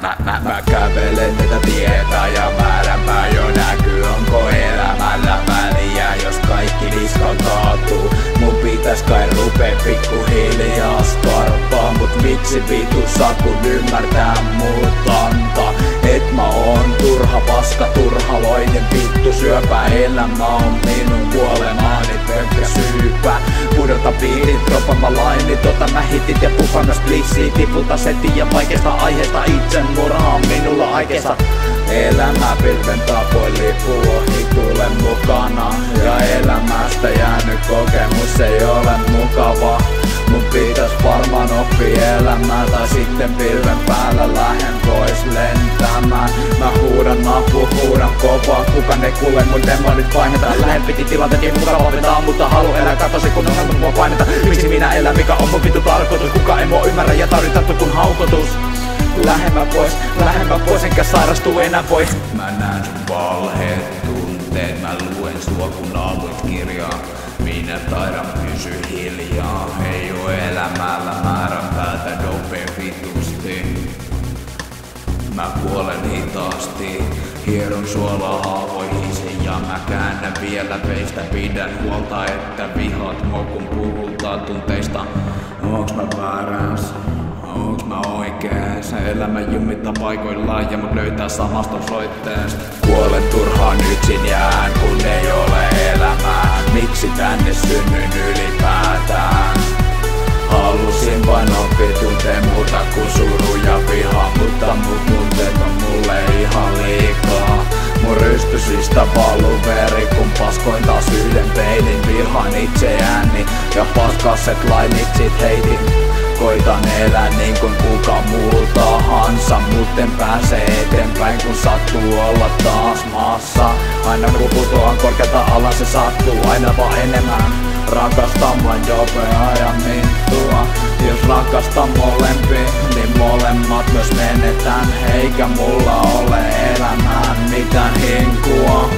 Mä kävelen tätä tietä ja määränpää jo näkyy, onko elämällä väliä, jos kaikki niskan kaatuu. Mun pitäis kai rupee pikkuhiljaa skarppaa, mut miksi vitussa kun ymmärtää mut antaa. Et mä oon turha paska, turhaloinen vittu syöpä. Elämä on minun kuolemaani pelkkä syypä. Pudota biitit, droppa laini, mä hitit ja puffan myös blissi. Tipulta setin ja vaikeasta aiheesta itsemurha on minulla aikeessa. Elämä pilven tapoin lipuu ohi, tule mukana. Ja elämästä jäänyt kokemus ei ole mukava. Mun pitäis varmaan oppia elämään, tai sitten pilven päällä lähen pois lentämään. Mä huudan napu, huudan kovaa, kukaan ei kuule mun demonit painetaan. Lähen piti tilanteet ja mukava vetää, mutta halu elää katosi kun on mua paineta. Miksi minä elän, mikä on mun vitu tarkoitus? Kuka ei mua ymmärrä ja tarvitattu kun haukotus. Lähemmä pois, enkä sairastu enää pois. Mä näen sun valheet, tunteet, mä luen sua kun aamuit kirjaa. Minä taidan pysy hiljaa, ei oo elämällä määränpäätä dopeen vitusti. Mä kuolen hitaasti, hieron suolaa haavoihin ja mä käännän vielä peistä. Pidän huolta, että vihat mua kun puhutaan tunteista. Onks mä väärässä? Onks mä oikees? Elämä jumittaa paikoillaan ja mut löytää samasta soitteesta. Kuolen turhaan yksin jään kun ei ole elämää. Miksi tänne synnyin ylipäätään? Halusin vain oppia tuntee muuta kuin suru ja viha, mutta mut tunteet on mulle ihan liikaa. Mun rystysistä valuu veri kun paskoin taas yhden peilin. Vihaan itseäni ja paskaset lainit sit heitin. Koitan elää niin kuin kuka muu tahansa, mut en pääse eteenpäin kun sattuu olla taas maassa. Aina kun putoan korkealta alas se sattuu aina vaan enemmän. Rakastan vain dopea ja minttua. Jos rakastan molempia, niin molemmat myös menetään. Eikä mulla ole elämään mitään hinkua.